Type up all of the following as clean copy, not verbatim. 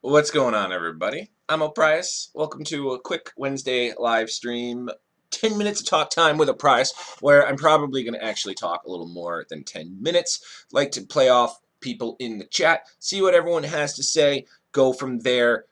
What's going on, everybody? I'm O'Price. Welcome to a quick Wednesday live stream. 10 minutes of talk time with O'Price, where I'm probably going to actually talk a little more than 10 minutes. Like to play off people in the chat, see what everyone has to say, go from there.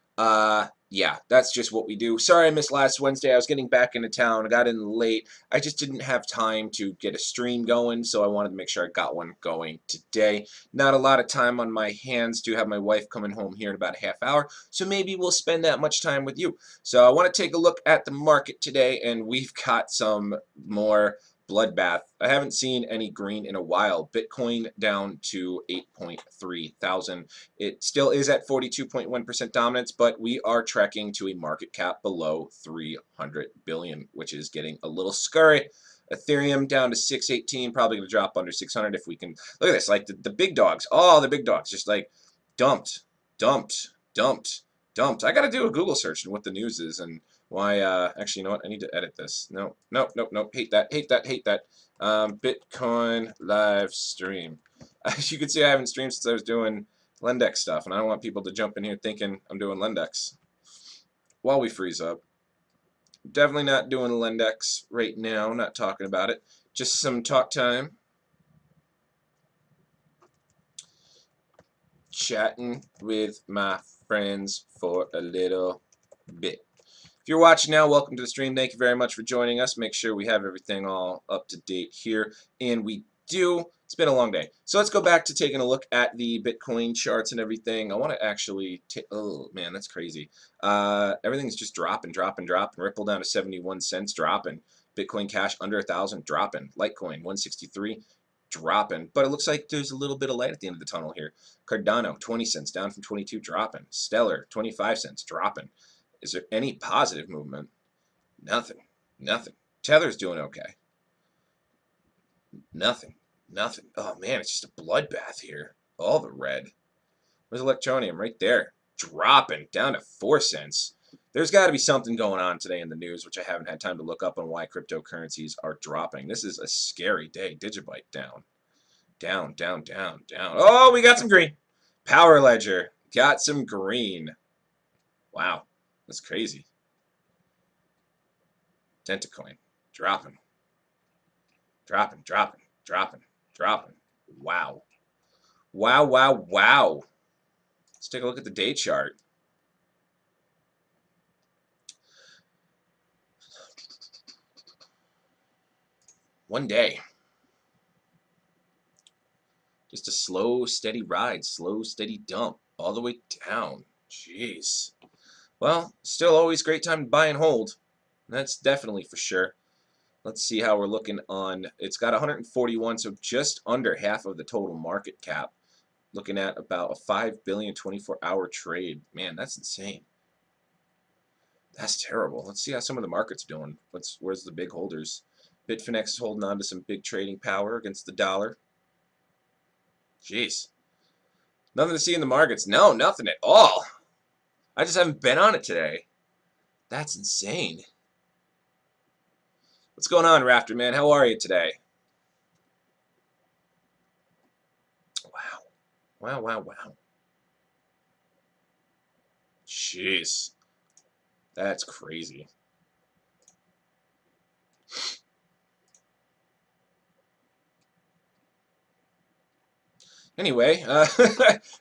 Yeah, that's just what we do. Sorry I missed last Wednesday. I was getting back into town. I got in late. I just didn't have time to get a stream going, so I wanted to make sure I got one going today. Not a lot of time on my hands to have my wife coming home here in about a half hour, so maybe we'll spend that much time with you. So I want to take a look at the market today, and we've got some more bloodbath. I haven't seen any green in a while. Bitcoin down to 8.3 thousand. It still is at 42.1% dominance, but we are trekking to a market cap below 300 billion, which is getting a little scary. Ethereum down to 618, probably going to drop under 600 if we can. Look at this, like the big dogs, all the big dogs, just like dumped, dumped, dumped, dumped. I got to do a Google search and what the news is and why. Actually, you know what? I need to edit this. No, no, no, no. Hate that, hate that, hate that. Bitcoin live stream. As you can see, I haven't streamed since I was doing Lindex stuff, and I don't want people to jump in here thinking I'm doing Lindex while we freeze up. Definitely not doing Lindex right now, not talking about it. Just some talk time. Chatting with my friends for a little bit. If you're watching now, welcome to the stream. Thank you very much for joining us. Make sure we have everything all up to date here, and we do. It's been a long day. So let's go back to taking a look at the Bitcoin charts and everything. I want to actually take, oh man, that's crazy. Everything's just dropping, dropping, dropping. Ripple down to 71 cents, dropping. Bitcoin Cash under 1,000, dropping. Litecoin 163, dropping. But it looks like there's a little bit of light at the end of the tunnel here. Cardano 20 cents, down from 22, dropping. Stellar 25 cents, dropping. Is there any positive movement? Nothing. Nothing. Tether's doing okay. Nothing. Nothing. Oh man, it's just a bloodbath here. All the red. Where's Electronium? Right there. Dropping down to 4 cents. There's got to be something going on today in the news, which I haven't had time to look up on why cryptocurrencies are dropping. This is a scary day. Digibyte down. Down, down, down, down. Oh, we got some green. Power Ledger. Got some green. Wow. That's crazy. Dentacoin. Dropping. Dropping, dropping, dropping, dropping. Wow. Wow, wow, wow. Let's take a look at the day chart. One day. Just a slow, steady ride, slow, steady dump, all the way down. Jeez. Well, still always great time to buy and hold. That's definitely for sure. Let's see how we're looking on. It's got 141, so just under half of the total market cap. Looking at about a 5 billion 24-hour trade. Man, that's insane. That's terrible. Let's see how some of the market's doing. Where's the big holders? Bitfinex is holding on to some big trading power against the dollar. Jeez. Nothing to see in the markets. No, nothing at all. I just haven't been on it today. That's insane. What's going on, Rafter Man? How are you today? Wow. Wow, wow, wow. Jeez. That's crazy. Anyway,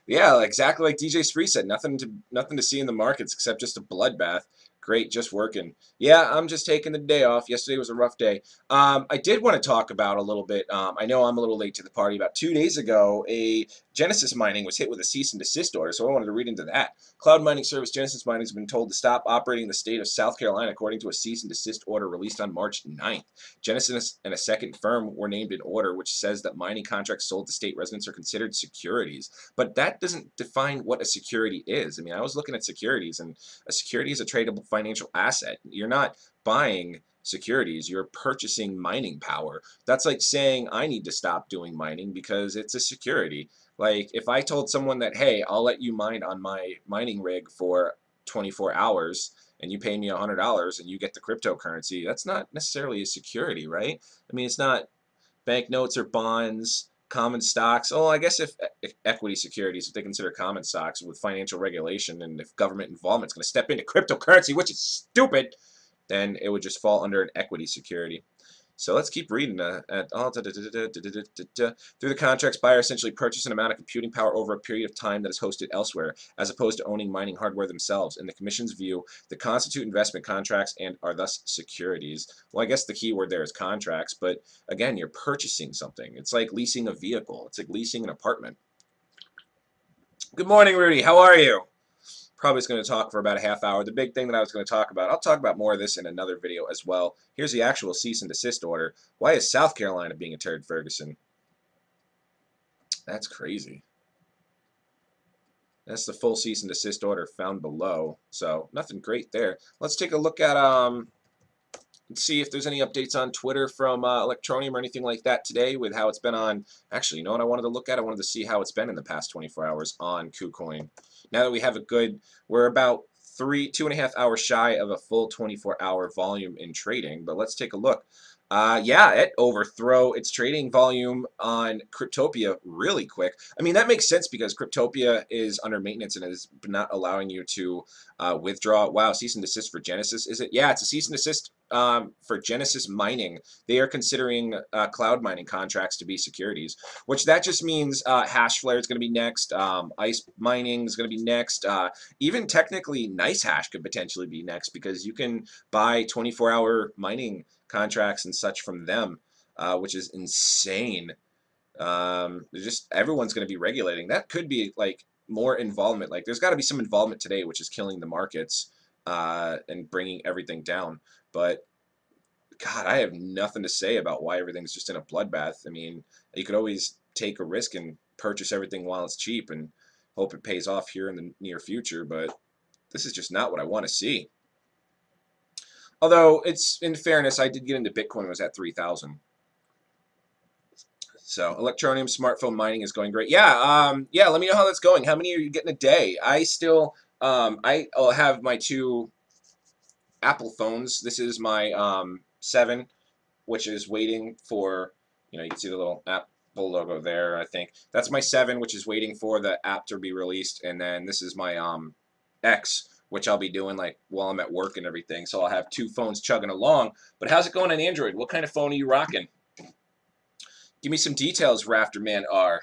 yeah, exactly like DJ Spree said, nothing to see in the markets except just a bloodbath. Great, just working. Yeah, I'm just taking the day off. Yesterday was a rough day. I did want to talk about a little bit. I know I'm a little late to the party. About 2 days ago, a Genesis Mining was hit with a cease and desist order, so I wanted to read into that. Cloud mining service Genesis Mining has been told to stop operating in the state of South Carolina according to a cease and desist order released on March 9th. Genesis and a second firm were named in order, which says that mining contracts sold to state residents are considered securities. But that doesn't define what a security is. I mean, I was looking at securities, and a security is a tradable financial asset. You're not buying securities, you're purchasing mining power. That's like saying I need to stop doing mining because it's a security. Like if I told someone that, hey, I'll let you mine on my mining rig for 24 hours and you pay me $100 and you get the cryptocurrency, that's not necessarily a security, right? I mean, it's not banknotes or bonds common stocks. Oh, I guess if equity securities, if they consider common stocks with financial regulation, and if government involvement is going to step into cryptocurrency, which is stupid, then it would just fall under an equity security. So let's keep reading. Through the contracts, buyer essentially purchase an amount of computing power over a period of time that is hosted elsewhere, as opposed to owning mining hardware themselves. In the Commission's view, they constitute investment contracts and are thus securities. Well, I guess the key word there is contracts, but again, you're purchasing something. It's like leasing a vehicle. It's like leasing an apartment. Good morning, Rudy. How are you? Probably going to talk for about a half hour. The big thing that I was going to talk about, I'll talk about more of this in another video as well. Here's the actual cease and desist order. Why is South Carolina being a turd, Ferguson? That's crazy. That's the full cease and desist order found below. So nothing great there. Let's take a look at let's see if there's any updates on Twitter from Electronium or anything like that today with how it's been on. Actually, you know what I wanted to look at? I wanted to see how it's been in the past 24 hours on KuCoin. Now that we have a good, we're about 2.5 hours shy of a full 24-hour volume in trading, but let's take a look. Yeah, it overthrow its trading volume on Cryptopia really quick. I mean, that makes sense because Cryptopia is under maintenance and is not allowing you to withdraw. Wow, cease and desist for Genesis, is it? Yeah, it's a cease and desist for Genesis mining. They are considering cloud mining contracts to be securities, which that just means Hashflare is going to be next. Ice mining is going to be next. Even technically, NiceHash could potentially be next because you can buy 24-hour mining contracts and such from them, which is insane. Just everyone's going to be regulating. That could be like more involvement. Like there's got to be some involvement today, which is killing the markets and bringing everything down. But God, I have nothing to say about why everything's just in a bloodbath. I mean, you could always take a risk and purchase everything while it's cheap and hope it pays off here in the near future. But this is just not what I want to see. Although, it's in fairness, I did get into Bitcoin when it was at 3,000. So, Electronium smartphone mining is going great. Yeah, yeah, let me know how that's going. How many are you getting a day? I still, I'll have my two Apple phones. This is my 7, which is waiting for, you can see the little Apple logo there, I think. That's my 7, which is waiting for the app to be released. And then this is my X, which I'll be doing like while I'm at work and everything. So I'll have 2 phones chugging along. But how's it going on Android? What kind of phone are you rocking? Give me some details, Rafterman R.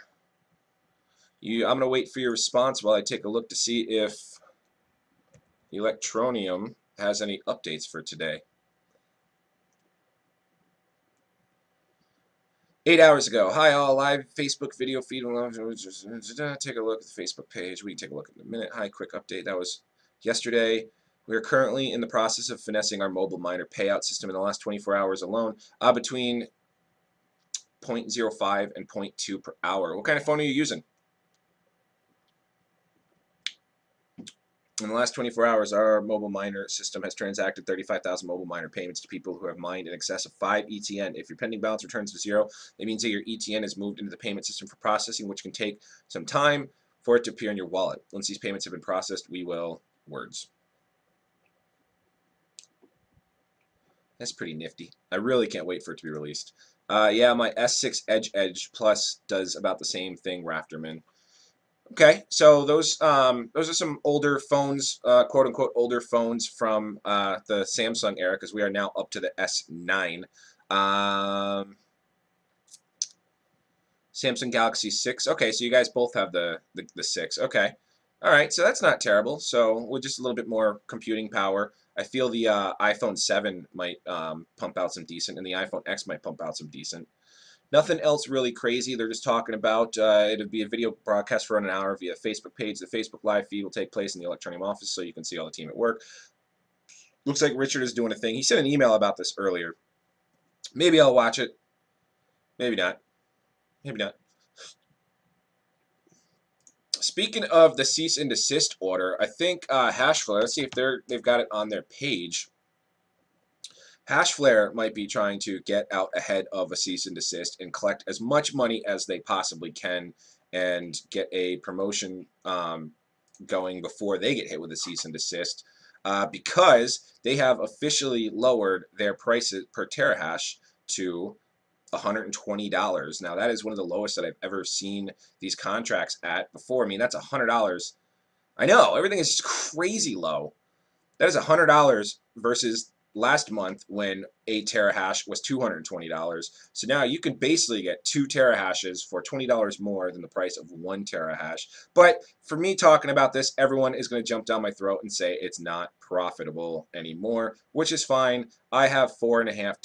I'm going to wait for your response while I take a look to see if Electronium has any updates for today. 8 hours ago. Hi all, live Facebook video feed. Take a look at the Facebook page. We can take a look in a minute. Hi, quick update. That was yesterday. We are currently in the process of finessing our mobile miner payout system in the last 24 hours alone, between 0.05 and 0.2 per hour. What kind of phone are you using? In the last 24 hours, our mobile miner system has transacted 35,000 mobile miner payments to people who have mined in excess of 5 ETN. If your pending balance returns to 0, it means that your ETN is moved into the payment system for processing, which can take some time for it to appear in your wallet. Once these payments have been processed, we will... Words. That's pretty nifty. I really can't wait for it to be released. Yeah, my S6 Edge Plus does about the same thing, Rafterman. Okay, so those are some older phones, quote unquote older phones from the Samsung era, because we are now up to the S9. Samsung Galaxy 6. Okay, so you guys both have the 6. Okay, all right, so that's not terrible. So with just a little bit more computing power, I feel the iPhone 7 might pump out some decent, and the iPhone X might pump out some decent. Nothing else really crazy. They're just talking about it'll be a video broadcast for an hour via Facebook page. The Facebook live feed will take place in the Electronium office, so you can see all the team at work. Looks like Richard is doing a thing. He sent an email about this earlier. Maybe I'll watch it. Maybe not. Maybe not. Speaking of the cease and desist order, I think Hashflare. Let's see if they've got it on their page. Hashflare might be trying to get out ahead of a cease and desist and collect as much money as they possibly can and get a promotion going before they get hit with a cease and desist because they have officially lowered their prices per terahash to $120. Now that is one of the lowest that I've ever seen these contracts at before. I mean, that's $100. I know, everything is crazy low. That is $100 versus last month when a terahash was $220. So now you can basically get 2 terahashes for $20 more than the price of 1 terahash. But for me talking about this, everyone is going to jump down my throat and say it's not profitable anymore, which is fine. I have 4.25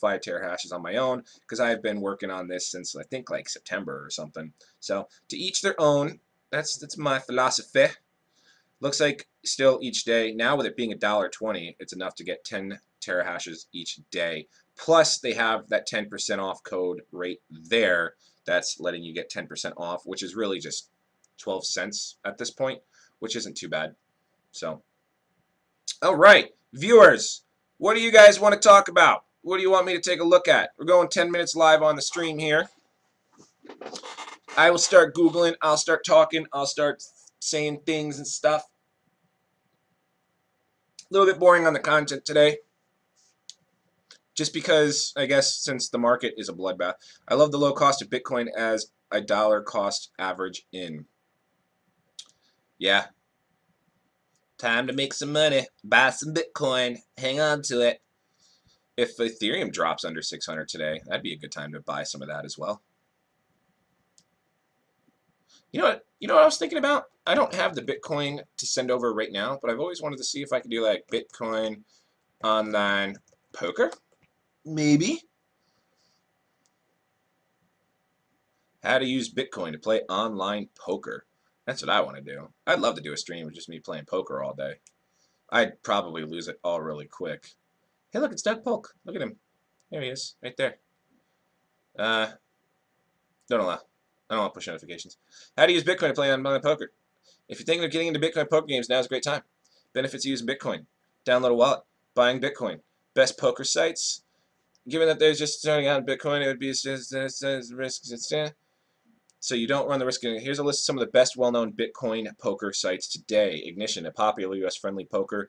terahashes on my own because I've been working on this since I think like September or something. So to each their own. That's my philosophy. Looks like still each day, now with it being $1.20, it's enough to get 10 terahashes each day. Plus, they have that 10% off code right there that's letting you get 10% off, which is really just 12 cents at this point, which isn't too bad. So, all right, viewers, what do you guys want to talk about? What do you want me to take a look at? We're going 10 minutes live on the stream here. I will start Googling, I'll start talking, I'll start saying things and stuff. A little bit boring on the content today. Just because, I guess, since the market is a bloodbath. I love the low cost of Bitcoin as a dollar cost average in. Yeah. Time to make some money. Buy some Bitcoin. Hang on to it. If Ethereum drops under 600 today, that'd be a good time to buy some of that as well. You know what? You know what I was thinking about? I don't have the Bitcoin to send over right now, but I've always wanted to see if I could do like Bitcoin online poker. Maybe. How to use Bitcoin to play online poker. That's what I want to do. I'd love to do a stream with just me playing poker all day. I'd probably lose it all really quick. Hey, look, it's Doug Polk. Look at him. There he is, right there. Don't allow. I don't want to push notifications. How to use Bitcoin to play online poker. If you're thinking of getting into Bitcoin poker games, now's a great time. Benefits of using Bitcoin. Download a wallet. Buying Bitcoin. Best poker sites. Given that there's just starting out in Bitcoin, it would be risks. So you don't run the risk. Here's a list of some of the best well-known Bitcoin poker sites today. Ignition, a popular U.S.-friendly poker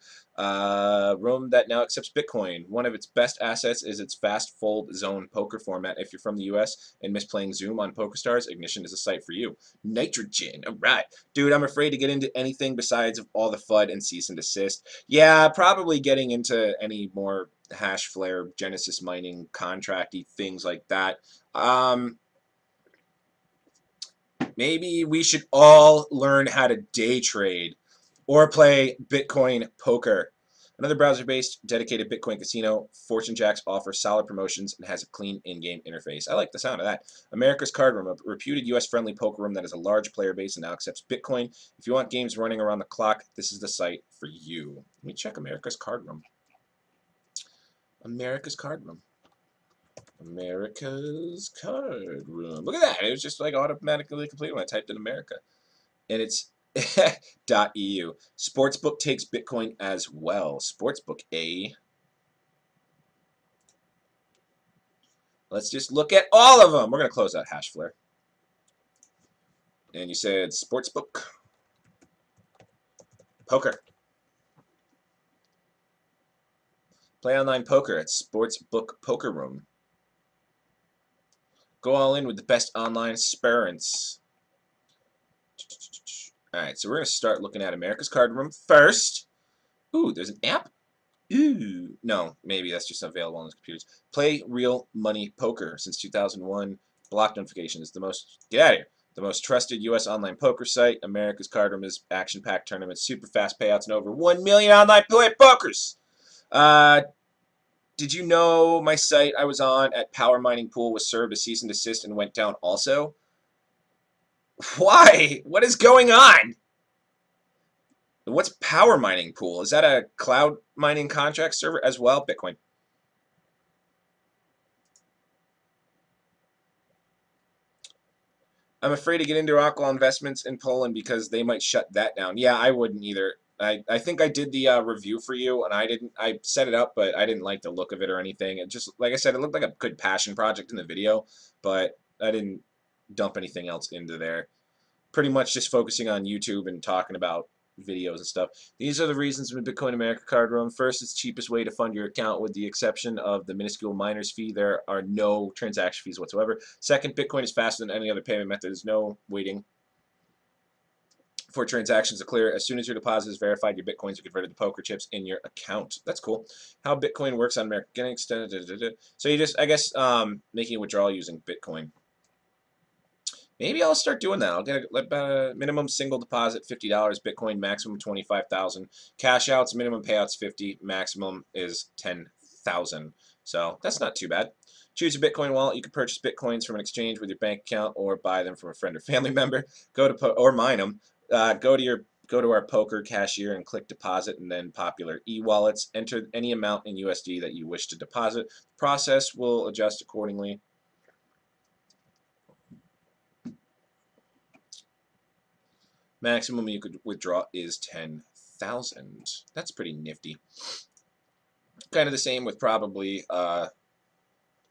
room that now accepts Bitcoin. One of its best assets is its fast fold zone poker format. If you're from the U.S. and miss playing Zoom on PokerStars, Ignition is a site for you. Nitrogen, all right. Dude, I'm afraid to get into anything besides all the FUD and cease and desist. Yeah, probably getting into any more Hashflare, Genesis mining, contracty, things like that. Maybe we should all learn how to day trade or play Bitcoin poker. Another browser-based dedicated Bitcoin casino, Fortune Jacks offers solid promotions and has a clean in-game interface. I like the sound of that. America's Card Room, a reputed U.S.-friendly poker room that has a large player base and now accepts Bitcoin. If you want games running around the clock, this is the site for you. Let me check America's Card Room. America's Card Room. America's Card Room. Look at that. It was just like automatically complete when I typed in America. And it's .eu. Sportsbook takes Bitcoin as well. Sportsbook, eh? Let's just look at all of them. We're going to close out Hashflare. And you said Sportsbook. Poker. Play online poker at Sportsbook Poker Room. Go all in with the best online experience. Alright, so we're going to start looking at America's Card Room first. Ooh, there's an app? Ooh. No, maybe that's just available on the computers. Play Real Money Poker. Since 2001, block notifications. Get out of here. The most trusted U.S. online poker site. America's Card Room is action-packed tournaments, super fast payouts, and over 1 million online play pokers. Did you know my site I was on at Power Mining Pool was served a cease and desist and went down also? Why? What is going on? What's Power Mining Pool? Is that a cloud mining contract server as well? Bitcoin. I'm afraid to get into Aqua Investments in Poland because they might shut that down. Yeah, I wouldn't either. I think I did the review for you, and I set it up, but I didn't like the look of it or anything. It just, like I said, it looked like a good passion project in the video, but I didn't dump anything else into there. Pretty much just focusing on YouTube and talking about videos and stuff. These are the reasons with Bitcoin America card room. First, it's the cheapest way to fund your account with the exception of the minuscule miner's fee. There are no transaction fees whatsoever. Second, Bitcoin is faster than any other payment method. There's no waiting for transactions to clear. As soon as your deposit is verified, your Bitcoins are converted to poker chips in your account. That's cool. How Bitcoin works on America. Getting extended. So you just, I guess, making a withdrawal using Bitcoin. Maybe I'll start doing that. I'll get a minimum single deposit $50, Bitcoin maximum 25,000. Cash outs minimum payouts 50, maximum is 10,000. So that's not too bad. Choose a Bitcoin wallet. You can purchase Bitcoins from an exchange with your bank account or buy them from a friend or family member. Go to or mine them. Go to our poker cashier and click deposit and then popular e-wallets. Enter any amount in USD that you wish to deposit. The process will adjust accordingly. Maximum you could withdraw is 10,000. That's pretty nifty. Kind of the same with probably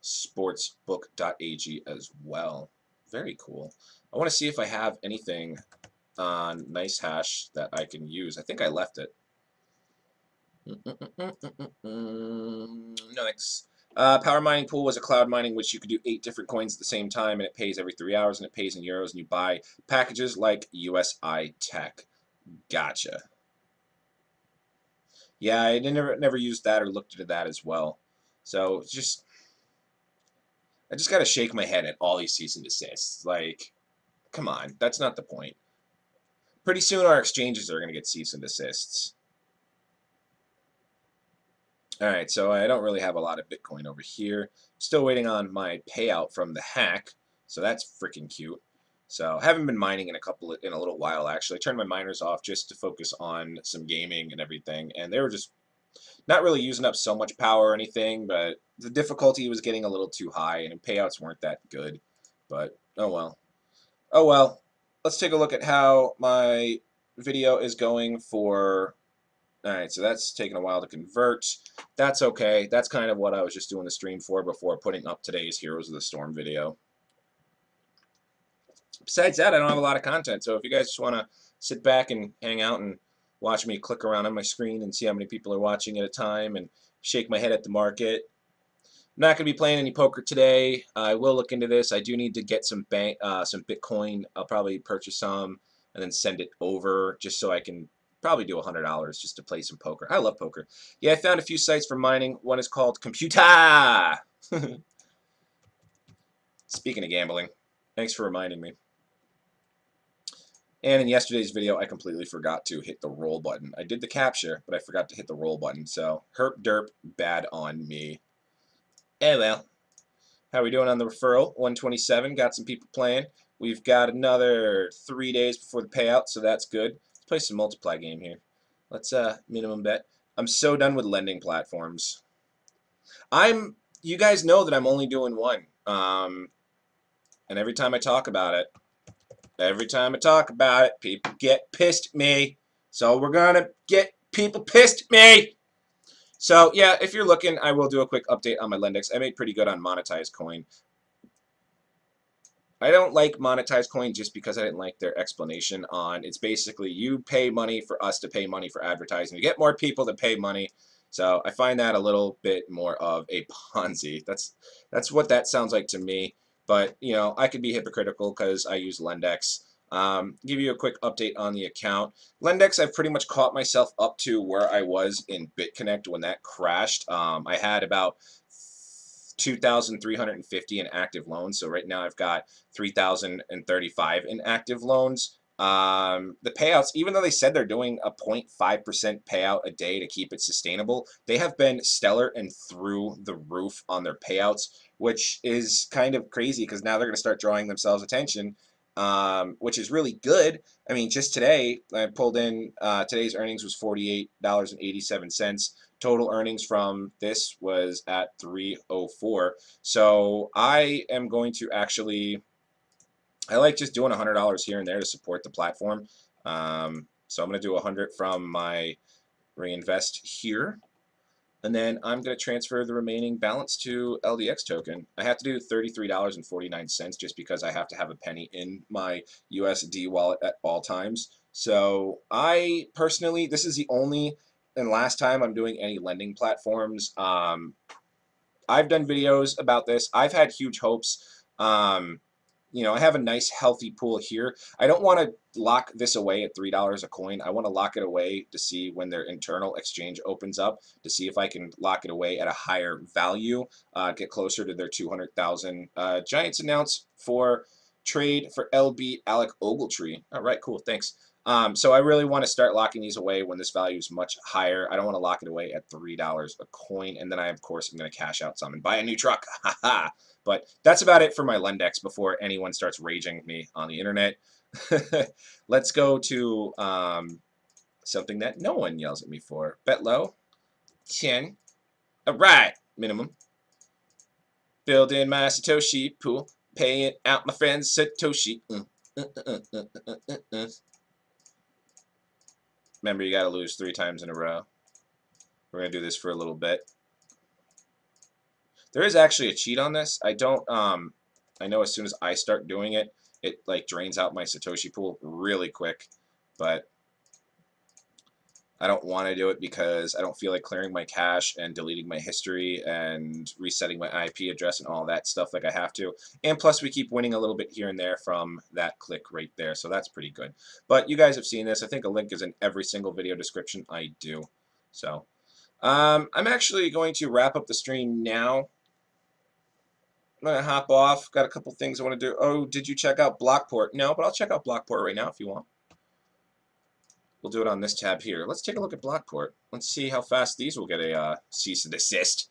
sportsbook.ag as well. Very cool. I want to see if I have anything on NiceHash that I can use. I think I left it. No thanks. Power mining pool was a cloud mining which you could do 8 different coins at the same time, and it pays every 3 hours, and it pays in euros, and you buy packages like USI Tech. Gotcha. Yeah, I never used that or looked into that as well. So I just gotta shake my head at all these cease and desists. Like, come on, that's not the point. Pretty soon our exchanges are gonna get cease and desists. Alright, so I don't really have a lot of Bitcoin over here. Still waiting on my payout from the hack, so that's freaking cute. So I haven't been mining in a little while actually. I turned my miners off just to focus on some gaming and everything, and they were just not really using up so much power or anything, but the difficulty was getting a little too high and the payouts weren't that good. But oh well. Oh well. Let's take a look at how my video is going for. Alright, so that's taking a while to convert. That's okay. That's kind of what I was just doing the stream for before putting up today's Heroes of the Storm video. Besides that, I don't have a lot of content, so if you guys just want to sit back and hang out and watch me click around on my screen and see how many people are watching at a time and shake my head at the market. I'm not going to be playing any poker today. I will look into this. I do need to get some Bitcoin. I'll probably purchase some and then send it over just so I can probably do $100 just to play some poker. I love poker. Yeah, I found a few sites for mining. One is called Computa. Speaking of gambling, thanks for reminding me. And in yesterday's video, I completely forgot to hit the roll button. I did the capture, but I forgot to hit the roll button. So, herp derp, bad on me. Eh well. How are we doing on the referral? 127, got some people playing. We've got another 3 days before the payout, so that's good. Let's play some multiply game here. Let's minimum bet. I'm so done with lending platforms. You guys know that I'm only doing one. And every time I talk about it, people get pissed at me. So we're gonna get people pissed at me. So yeah, if you're looking, I will do a quick update on my Lindex. I made pretty good on monetized coin. I don't like monetized coin just because I didn't like their explanation on it's basically you pay money for us to pay money for advertising. You get more people to pay money. So I find that a little bit more of a Ponzi. That's what that sounds like to me. But you know, I could be hypocritical because I use Lindex. Give you a quick update on the account. Lindex, I've pretty much caught myself up to where I was in BitConnect when that crashed. I had about 2,350 in active loans. So right now I've got 3,035 in active loans. The payouts, even though they said they're doing a 0.5% payout a day to keep it sustainable, they have been stellar and through the roof on their payouts, which is kind of crazy because now they're going to start drawing themselves attention, which is really good. I mean, just today, I pulled in, today's earnings was $48.87. Total earnings from this was at 304. So I am going to actually, I like just doing $100 here and there to support the platform. So I'm going to do 100 from my reinvest here. And then I'm going to transfer the remaining balance to LDX token. I have to do $33.49 just because I have to have a penny in my USD wallet at all times. So I personally, this is the only and last time I'm doing any lending platforms. I've done videos about this. I've had huge hopes. You know, I have a nice healthy pool here. I don't want to lock this away at $3 a coin. I want to lock it away to see when their internal exchange opens up, to see if I can lock it away at a higher value, get closer to their 200,000. Giants announced for trade for LB Alec Ogletree. All right, cool, thanks. So I really want to start locking these away when this value is much higher. I don't want to lock it away at $3 a coin, and then I, of course, am going to cash out some and buy a new truck. Haha. But that's about it for my Lindex before anyone starts raging at me on the internet. Let's go to something that no one yells at me for. Bet low, 10. All right, minimum. Building my Satoshi pool, paying out my friends Satoshi. Remember, you got to lose 3 times in a row. We're going to do this for a little bit. There is actually a cheat on this. I don't, I know as soon as I start doing it, it like drains out my Satoshi pool really quick, but I don't want to do it because I don't feel like clearing my cache and deleting my history and resetting my IP address and all that stuff like I have to. And plus we keep winning a little bit here and there from that click right there, so that's pretty good. But you guys have seen this. I think a link is in every single video description I do. So I'm actually going to wrap up the stream now. I'm going to hop off. Got a couple things I want to do. Oh, did you check out Blockport? No, but I'll check out Blockport right now if you want. We'll do it on this tab here. Let's take a look at Blockport. Let's see how fast these will get a cease and desist.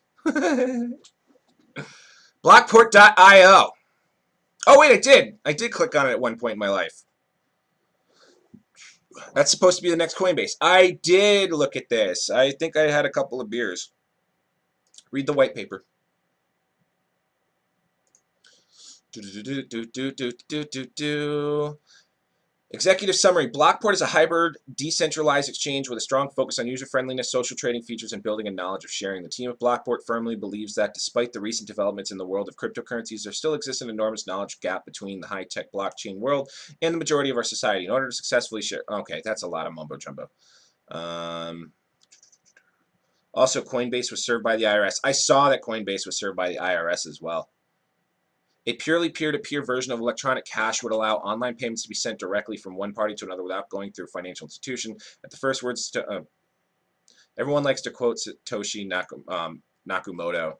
Blockport.io. Oh, wait, I did. I did click on it at one point in my life. That's supposed to be the next Coinbase. I did look at this. I think I had a couple of beers. Read the white paper. Executive summary. Blockport is a hybrid, decentralized exchange with a strong focus on user-friendliness, social trading features, and building a knowledge of sharing. The team at Blockport firmly believes that despite the recent developments in the world of cryptocurrencies, there still exists an enormous knowledge gap between the high-tech blockchain world and the majority of our society. In order to successfully share... Okay, that's a lot of mumbo-jumbo. Also, Coinbase was served by the IRS. I saw that Coinbase was served by the IRS as well. A purely peer-to-peer version of electronic cash would allow online payments to be sent directly from one party to another without going through a financial institution. At the first words, everyone likes to quote Satoshi Nakamoto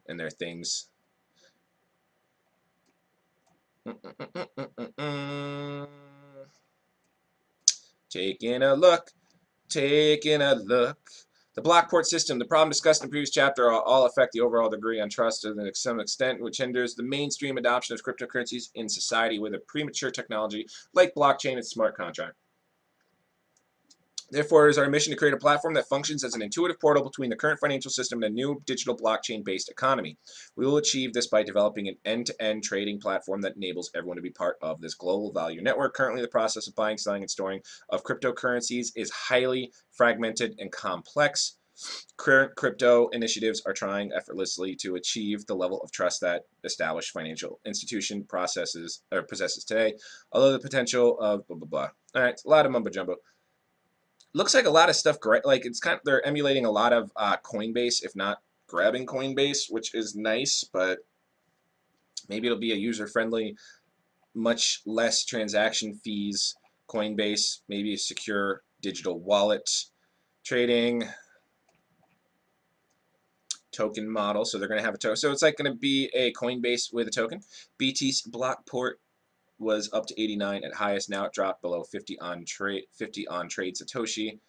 in their things. Taking a look. The Blockport system, the problem discussed in the previous chapter, all affect the overall degree on trust to some extent, which hinders the mainstream adoption of cryptocurrencies in society with a premature technology like blockchain and smart contract. Therefore, it is our mission to create a platform that functions as an intuitive portal between the current financial system and a new digital blockchain-based economy. We will achieve this by developing an end-to-end trading platform that enables everyone to be part of this global value network. Currently, the process of buying, selling, and storing of cryptocurrencies is highly fragmented and complex. Current crypto initiatives are trying effortlessly to achieve the level of trust that established financial institution possesses today, although the potential of blah, blah, blah. All right, a lot of mumbo-jumbo. Looks like a lot of stuff, like it's kind of, they're emulating a lot of Coinbase, if not grabbing Coinbase, which is nice, but maybe it'll be a user-friendly, much less transaction fees Coinbase, maybe a secure digital wallet trading token model. So they're going to have a token. So it's like going to be a Coinbase with a token. BT's Blockport was up to 89 at highest. Now it dropped below 50 on trade Satoshi.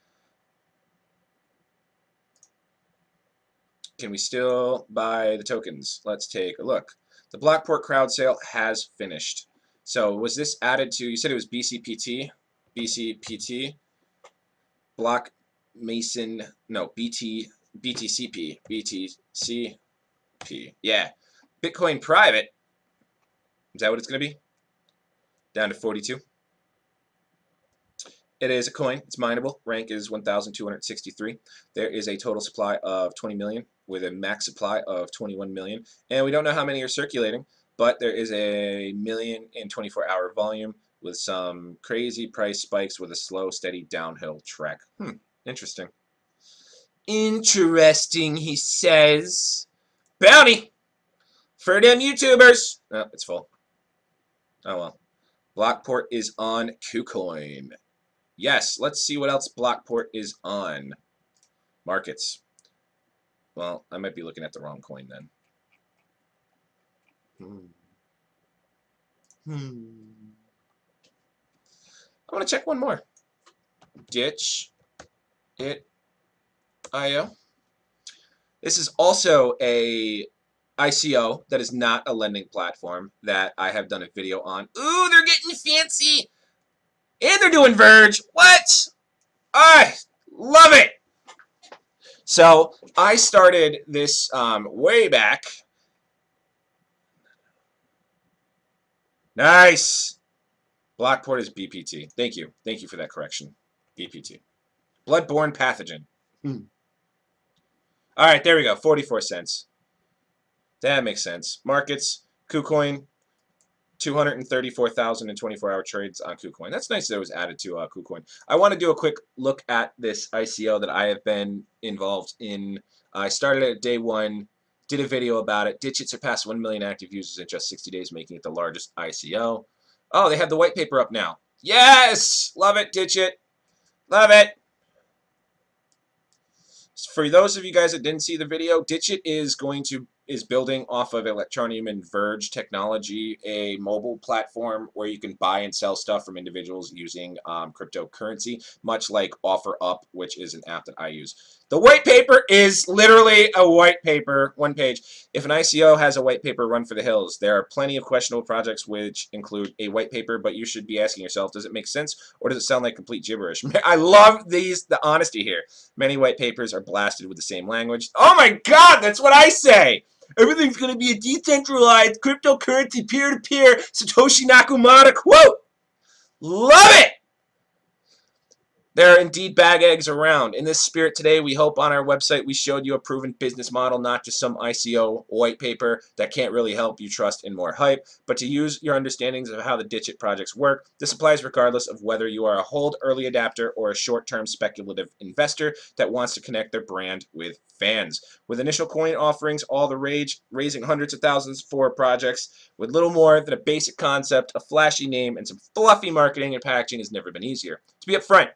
Can we still buy the tokens? Let's take a look. The Blockport crowd sale has finished. So was this added to, you said it was BCPT, Block Mason, no, BTCP, yeah. Bitcoin private, is that what it's going to be? Down to 42. It is a coin. It's mineable. Rank is 1,263. There is a total supply of 20 million with a max supply of 21 million. And we don't know how many are circulating, but there is a 1,000,000 in 24-hour volume with some crazy price spikes with a slow, steady downhill trek. Interesting. Interesting, he says. Bounty for them YouTubers. Oh, it's full. Oh well. Blockport is on KuCoin. Yes, let's see what else Blockport is on. Markets. Well, I might be looking at the wrong coin then. I want to check one more. Ditch it IO. This is also a ICO that is not a lending platform that I have done a video on. Ooh, they're getting fancy. And they're doing Verge. What? I love it. So I started this way back. Nice. Blockport is BPT. Thank you. Thank you for that correction. BPT. Bloodborne pathogen. All right, there we go. 44 cents. That makes sense. Markets, KuCoin, 234,000 in 24-hour trades on KuCoin. That's nice that it was added to KuCoin. I want to do a quick look at this ICO that I have been involved in. I started it at day one, did a video about it. Ditch It surpassed 1 million active users in just 60 days, making it the largest ICO. Oh, they have the white paper up now. Yes! Love it, Ditch It. Love it. For those of you guys that didn't see the video, Ditch It is building off of Electroneum and Verge technology, a mobile platform where you can buy and sell stuff from individuals using cryptocurrency, much like OfferUp, which is an app that I use. The white paper is literally a white paper, one page. If an ICO has a white paper, run for the hills. There are plenty of questionable projects which include a white paper, but you should be asking yourself, does it make sense or does it sound like complete gibberish? I love the honesty here. Many white papers are blasted with the same language. Oh my God, that's what I say! Everything's going to be a decentralized cryptocurrency peer-to-peer Satoshi Nakamoto quote. Love it! There are indeed bag eggs around. In this spirit today, we hope on our website we showed you a proven business model, not just some ICO white paper that can't really help you trust in more hype, but to use your understandings of how the Ditch It projects work. This applies regardless of whether you are a hold early adapter or a short-term speculative investor that wants to connect their brand with fans. With initial coin offerings all the rage, raising hundreds of thousands for projects with little more than a basic concept, a flashy name, and some fluffy marketing and packaging has never been easier. To be upfront,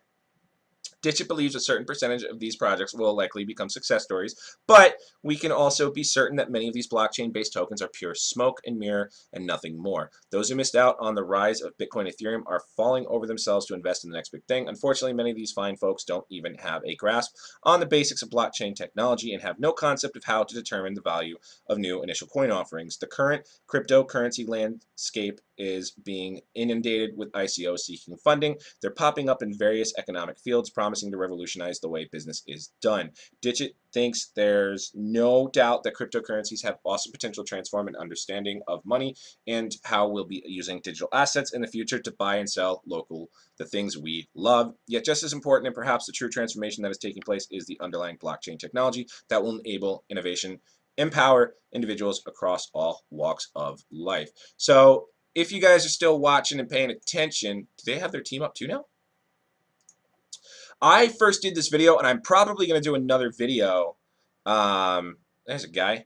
Ditch It believes a certain percentage of these projects will likely become success stories, but we can also be certain that many of these blockchain-based tokens are pure smoke and mirror and nothing more. Those who missed out on the rise of Bitcoin and Ethereum are falling over themselves to invest in the next big thing. Unfortunately, many of these fine folks don't even have a grasp on the basics of blockchain technology and have no concept of how to determine the value of new initial coin offerings. The current cryptocurrency landscape is being inundated with ICOs seeking funding. They're popping up in various economic fields, promising to revolutionize the way business is done. Ditch It thinks there's no doubt that cryptocurrencies have awesome potential to transform an understanding of money and how we'll be using digital assets in the future to buy and sell local the things we love. Yet just as important and perhaps the true transformation that is taking place is the underlying blockchain technology that will enable innovation, empower individuals across all walks of life. So if you guys are still watching and paying attention, do they have their team up too now? I first did this video, and I'm probably going to do another video. There's a guy.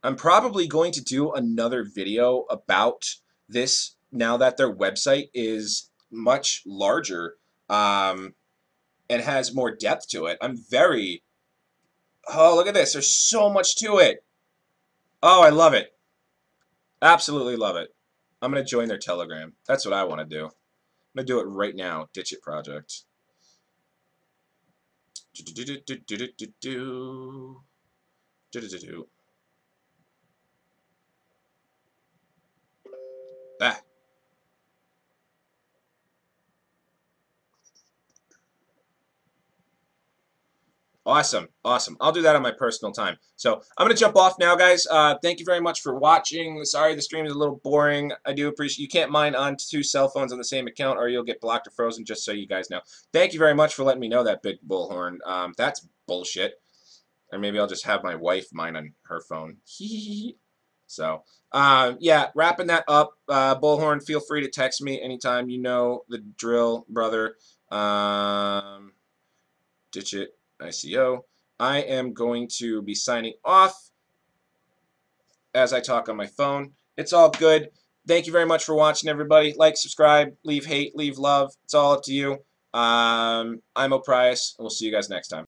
I'm probably going to do another video about this now that their website is much larger and has more depth to it. I'm very... Oh, look at this. There's so much to it. Oh, I love it. Absolutely love it. I'm going to join their Telegram. That's what I want to do. I'm going to do it right now. Ditch It project. Ah. Awesome, awesome. I'll do that on my personal time. So I'm going to jump off now, guys. Thank you very much for watching. Sorry the stream is a little boring. I do appreciate you can't mine on 2 cell phones on the same account or you'll get blocked or frozen, just so you guys know. Thank you very much for letting me know that, Big Bullhorn. That's bullshit. Or maybe I'll just have my wife mine on her phone. So, yeah, wrapping that up. Bullhorn, feel free to text me anytime. You know the drill, brother. Ditch it, ICO. I am going to be signing off as I talk on my phone. It's all good. Thank you very much for watching, everybody. Like, subscribe, leave hate, leave love. It's all up to you. I'm O'Price, and we'll see you guys next time.